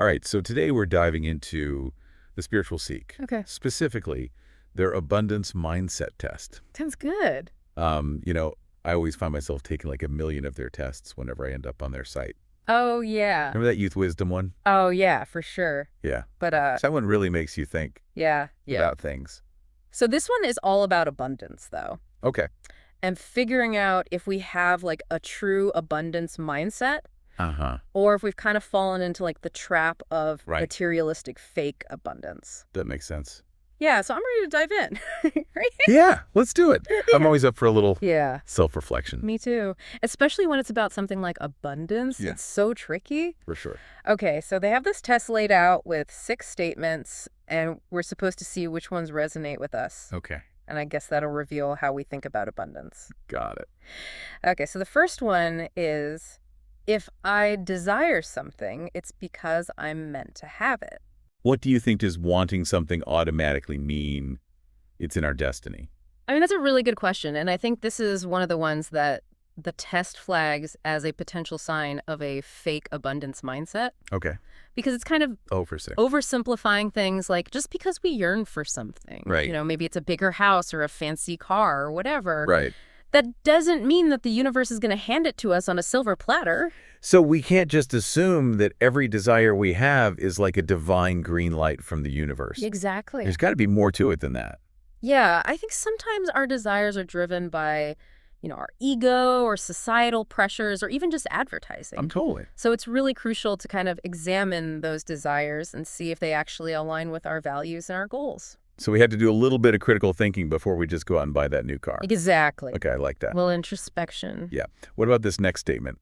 All right, so today we're diving into the spiritual seek. Okay. Specifically, their abundance mindset test. Sounds good. You know, I always find myself taking like 1,000,000 of their tests whenever I end up on their site. Oh, yeah. Remember that youth wisdom one? Oh, yeah, for sure. Yeah. But, That one really makes you think yeah. about things. So this one is all about abundance, though, Okay. and figuring out if we have, like, a true abundance mindset Uh-huh. or if we've kind of fallen into, like, the trap of Right. materialistic fake abundance. That makes sense. Yeah, so I'm ready to dive in. Right? Yeah, let's do it. I'm always up for a little Yeah. self-reflection. Me too. Especially when it's about something like abundance. Yeah. It's so tricky. For sure. Okay, so they have this test laid out with 6 statements, and we're supposed to see which ones resonate with us. Okay. And I guess that'll reveal how we think about abundance. Got it. Okay, so the first one is, if I desire something, it's because I'm meant to have it. What do you think does wanting something automatically mean it's in our destiny? I mean, that's a really good question, and I think this is one of the ones that the test flags as a potential sign of a fake abundance mindset, Okay. because it's kind of Oh, for six. oversimplifying things like just because we yearn for something. Right. You know, maybe it's a bigger house or a fancy car or whatever. Right. That doesn't mean that the universe is going to hand it to us on a silver platter. So we can't just assume that every desire we have is like a divine green light from the universe. Exactly. There's got to be more to it than that. Yeah, I think sometimes our desires are driven by, our ego or societal pressures or even just advertising. Totally. So it's really crucial to kind of examine those desires and see if they actually align with our values and our goals. So we had to do a little bit of critical thinking before we just go out and buy that new car. Exactly. Okay, I like that. Well, introspection. Yeah. What about this next statement?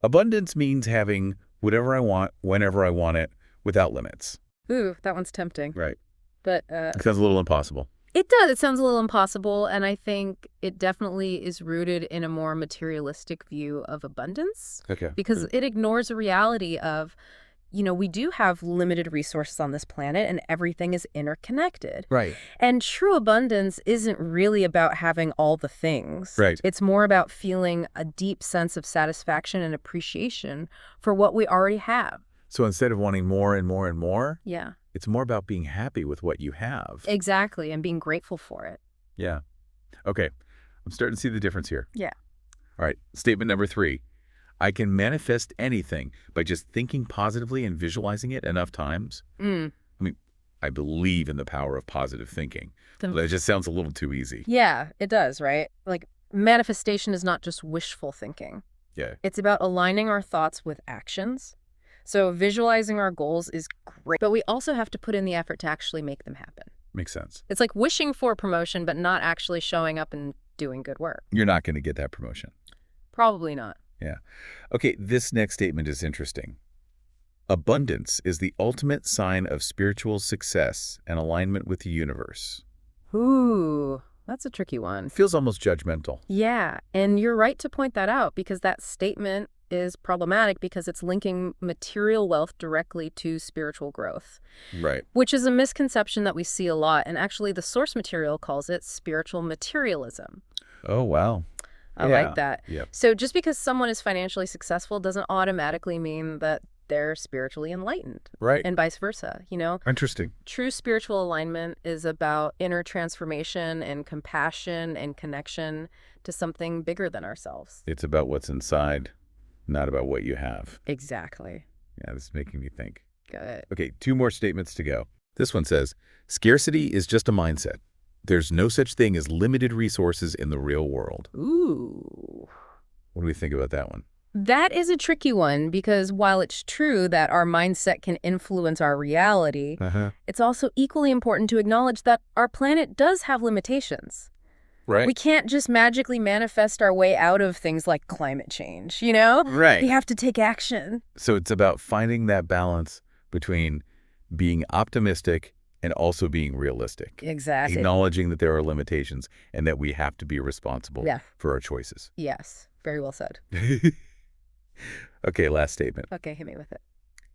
Abundance means having whatever I want, whenever I want it, without limits. Ooh, that one's tempting. Right. But It sounds a little impossible. it does. It sounds a little impossible, and I think it definitely is rooted in a more materialistic view of abundance Okay. because it ignores the reality of, we do have limited resources on this planet and everything is interconnected. Right. And true abundance isn't really about having all the things. Right. It's more about feeling a deep sense of satisfaction and appreciation for what we already have. So instead of wanting more and more and more, Yeah, it's more about being happy with what you have. exactly. And being grateful for it. Yeah. Okay. I'm starting to see the difference here. Yeah. All right. Statement number 3. I can manifest anything by just thinking positively and visualizing it enough times. I believe in the power of positive thinking, but it just sounds a little too easy. Yeah, it does, right? Like, manifestation is not just wishful thinking. Yeah. It's about aligning our thoughts with actions. So visualizing our goals is great, but we also have to put in the effort to actually make them happen. Makes sense. It's like wishing for a promotion, but not actually showing up and doing good work. You're not going to get that promotion. Probably not. Yeah. Okay, this next statement is interesting. Abundance is the ultimate sign of spiritual success and alignment with the universe. Ooh, that's a tricky one. Feels almost judgmental. Yeah, and you're right to point that out because that statement is problematic because it's linking material wealth directly to spiritual growth, Right. which is a misconception that we see a lot. And actually, the source material calls it spiritual materialism. Oh, wow. I Yeah. like that. Yep. So just because someone is financially successful doesn't automatically mean that they're spiritually enlightened, Right. and vice versa. Interesting. True spiritual alignment is about inner transformation and compassion and connection to something bigger than ourselves. It's about what's inside, not about what you have. Exactly. Yeah, this is making me think. Good. Okay, 2 more statements to go. This one says, scarcity is just a mindset. There's no such thing as limited resources in the real world. Ooh. What do we think about that one? That is a tricky one because while it's true that our mindset can influence our reality, it's also equally important to acknowledge that our planet does have limitations. Right. We can't just magically manifest our way out of things like climate change, Right. We have to take action. So it's about finding that balance between being optimistic and also being realistic. Exactly. Acknowledging that there are limitations and that we have to be responsible for our choices. Yes. Very well said. Okay, last statement. Okay, hit me with it.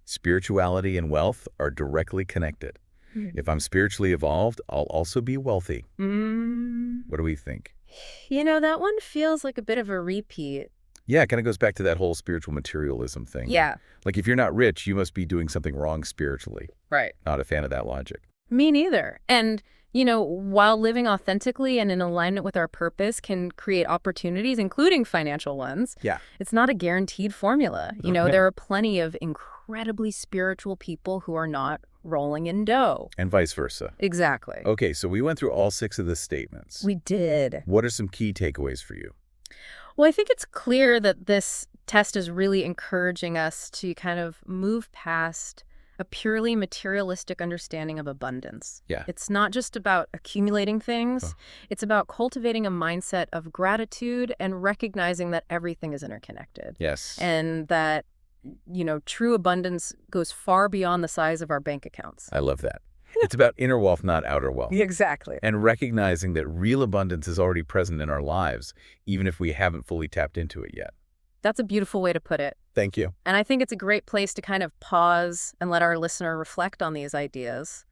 Spirituality and wealth are directly connected. If I'm spiritually evolved, I'll also be wealthy. What do we think? That one feels like a bit of a repeat. Yeah, it kind of goes back to that whole spiritual materialism thing. Yeah. Like if you're not rich, you must be doing something wrong spiritually. Right. Not a fan of that logic. Me neither. And, while living authentically and in alignment with our purpose can create opportunities, including financial ones, Yeah. it's not a guaranteed formula. Okay. There are plenty of incredibly spiritual people who are not rolling in dough. And vice versa. Exactly. Okay, so we went through all 6 of the statements. We did. What are some key takeaways for you? Well, I think it's clear that this test is really encouraging us to kind of move past a purely materialistic understanding of abundance. Yeah. It's not just about accumulating things. Oh. It's about cultivating a mindset of gratitude and recognizing that everything is interconnected. Yes. And that, true abundance goes far beyond the size of our bank accounts. I love that. It's about inner wealth, not outer wealth. Exactly. And recognizing that real abundance is already present in our lives, even if we haven't fully tapped into it yet. That's a beautiful way to put it. Thank you. And I think it's a great place to kind of pause and let our listener reflect on these ideas.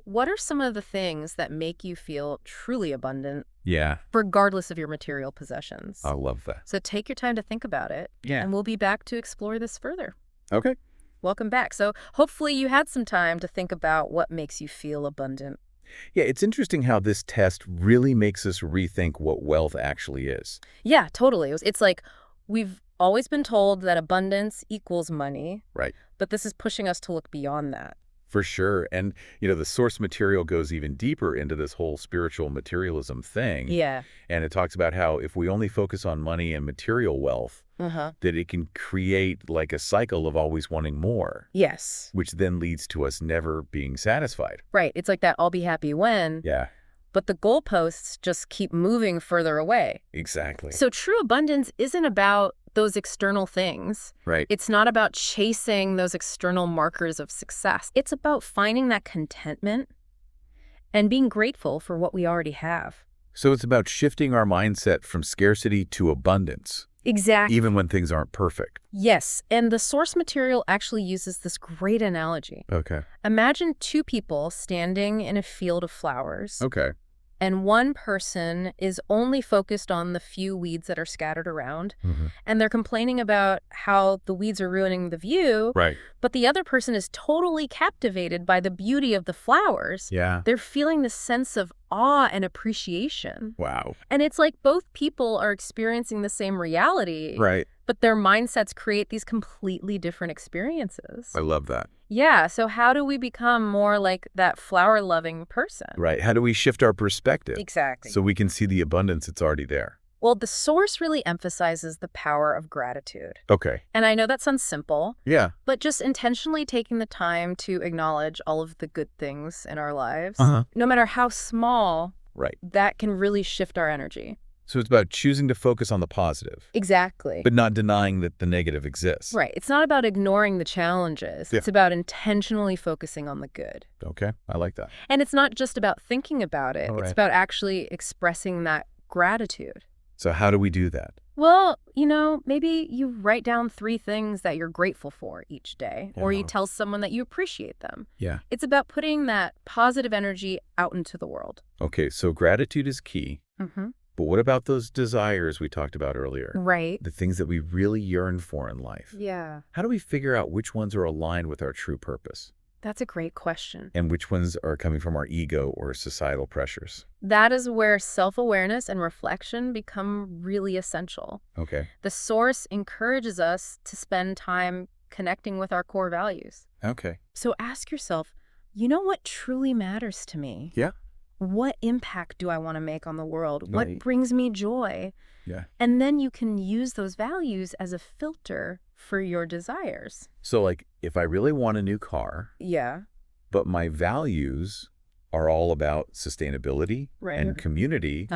What are some of the things that make you feel truly abundant, Yeah. regardless of your material possessions? I love that. So take your time to think about it, Yeah. and we'll be back to explore this further. Okay. Welcome back. So hopefully you had some time to think about what makes you feel abundant. Yeah, it's interesting how this test really makes us rethink what wealth actually is. Yeah, totally. It's like we've always been told that abundance equals money, Right. but this is pushing us to look beyond that. For sure. And, the source material goes even deeper into this whole spiritual materialism thing. Yeah. And it talks about how if we only focus on money and material wealth, that it can create like a cycle of always wanting more, Yes. which then leads to us never being satisfied. Right. It's like that I'll be happy when, Yeah, but the goalposts just keep moving further away. exactly. So true abundance isn't about those external things. Right. It's not about chasing those external markers of success. It's about finding that contentment and being grateful for what we already have. So it's about shifting our mindset from scarcity to abundance, Exactly. even when things aren't perfect. Yes, and the source material actually uses this great analogy. Okay. Imagine 2 people standing in a field of flowers, Okay. and one person is only focused on the few weeds that are scattered around, and they're complaining about how the weeds are ruining the view, Right. but the other person is totally captivated by the beauty of the flowers. Yeah. They're feeling this sense of awe and appreciation. Wow. And it's like both people are experiencing the same reality, Right. but their mindsets create these completely different experiences. I love that. Yeah, so how do we become more like that flower-loving person? Right. How do we shift our perspective Exactly. so we can see the abundance that's already there? Well, the source really emphasizes the power of gratitude. Okay. And I know that sounds simple, Yeah. but just intentionally taking the time to acknowledge all of the good things in our lives, no matter how small, Right. that can really shift our energy. So it's about choosing to focus on the positive, Exactly. but not denying that the negative exists. Right. It's not about ignoring the challenges. Yeah. It's about intentionally focusing on the good. Okay. I like that. And it's not just about thinking about it. All It's right. about actually expressing that gratitude. So how do we do that? Well, maybe you write down 3 things that you're grateful for each day, or you Yeah. tell someone that you appreciate them. Yeah. It's about putting that positive energy out into the world. Okay. So gratitude is key. But what about those desires we talked about earlier? Right. The things that we really yearn for in life? Yeah. How do we figure out which ones are aligned with our true purpose That's a great question. and which ones are coming from our ego or societal pressures? That is where self-awareness and reflection become really essential. Okay. The source encourages us to spend time connecting with our core values. Okay. So ask yourself, what truly matters to me? Yeah. What impact do I want to make on the world? What Right. brings me joy? Yeah. And then you can use those values as a filter for your desires. So like if I really want a new car, Yeah. but my values are all about sustainability Right. and community,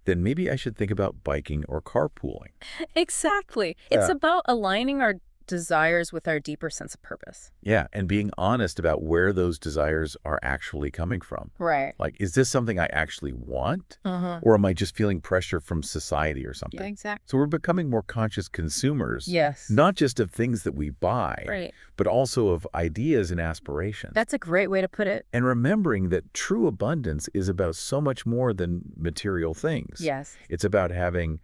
then maybe I should think about biking or carpooling. Exactly. It's Yeah. about aligning our desires with our deeper sense of purpose. Yeah, and being honest about where those desires are actually coming from. Right. Like, is this something I actually want? Or am I just feeling pressure from society or something? Yeah, exactly. So we're becoming more conscious consumers, Yes. not just of things that we buy, Right. but also of ideas and aspirations. That's a great way to put it. And remembering that true abundance is about so much more than material things. Yes. It's about having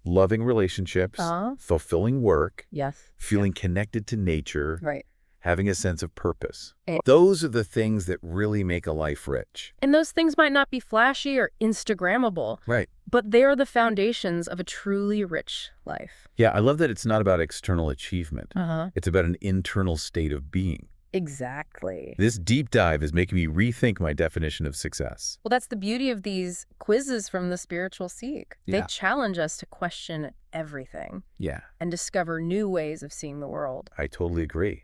loving relationships, fulfilling work, Yes. feeling connected to nature, Right. having a sense of purpose. And- Those are the things that really make a life rich. And those things might not be flashy or Instagrammable, Right. but they are the foundations of a truly rich life. Yeah, I love that it's not about external achievement. It's about an internal state of being. Exactly. This deep dive is making me rethink my definition of success. Well, that's the beauty of these quizzes from the Spiritual Seek. They Yeah. challenge us to question everything Yeah, and discover new ways of seeing the world. I totally agree.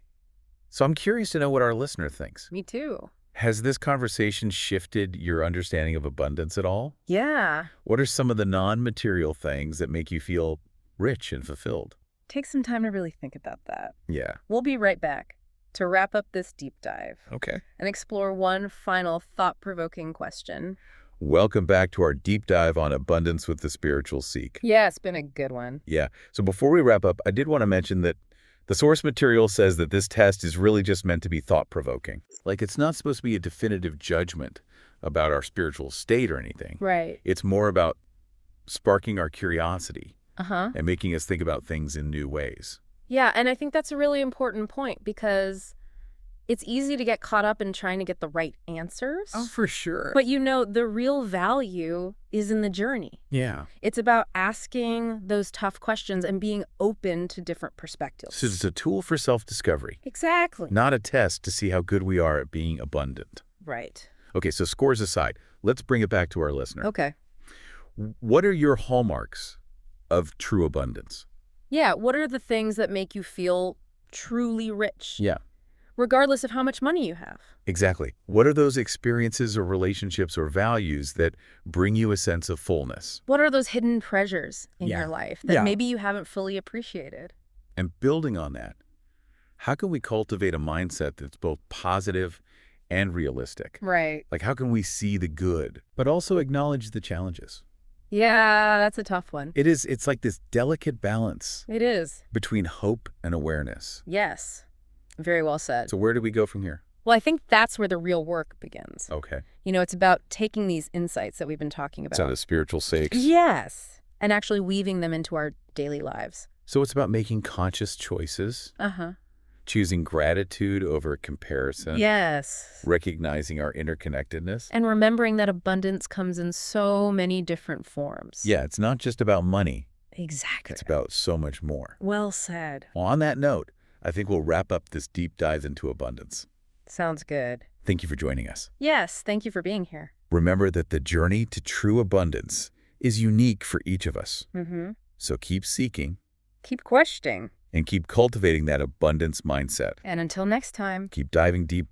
So I'm curious to know what our listener thinks. Me too. Has this conversation shifted your understanding of abundance at all? Yeah. What are some of the non-material things that make you feel rich and fulfilled? Take some time to really think about that. Yeah. We'll be right back to wrap up this deep dive Okay. and explore one final thought-provoking question. Welcome back to our deep dive on abundance with the Spiritual Seek. Yeah, it's been a good one. Yeah. So before we wrap up, I did want to mention that the source material says that this test is really just meant to be thought-provoking. Like, it's not supposed to be a definitive judgment about our spiritual state or anything. Right. It's more about sparking our curiosity Uh-huh. and making us think about things in new ways. Yeah, and I think that's a really important point because it's easy to get caught up in trying to get the right answers. For sure. But the real value is in the journey. Yeah. It's about asking those tough questions and being open to different perspectives. So it's a tool for self-discovery, Exactly. not a test to see how good we are at being abundant. Right. Okay, so scores aside, let's bring it back to our listener. Okay. What are your hallmarks of true abundance? Yeah, what are the things that make you feel truly rich? Yeah. Regardless of how much money you have. Exactly. What are those experiences or relationships or values that bring you a sense of fullness? What are those hidden treasures in Yeah. your life that Yeah. maybe you haven't fully appreciated? And building on that, how can we cultivate a mindset that's both positive and realistic? Right. Like, how can we see the good, but also acknowledge the challenges? Yeah, that's a tough one. It's like this delicate balance It is. between hope and awareness. Yes. Very well said. So where do we go from here? Well, I think that's where the real work begins. Okay. It's about taking these insights that we've been talking about. So the spiritual sakes. Yes. And actually weaving them into our daily lives. So it's about making conscious choices, Uh-huh. choosing gratitude over comparison, Yes. recognizing our interconnectedness. And remembering that abundance comes in so many different forms. Yeah, it's not just about money. Exactly. It's about so much more. Well said. Well, on that note, I think we'll wrap up this deep dive into abundance. Sounds good. Thank you for joining us. Yes, thank you for being here. Remember that the journey to true abundance is unique for each of us. Mm-hmm. So keep seeking Keep questioning. and keep cultivating that abundance mindset. And until next time. Keep diving deep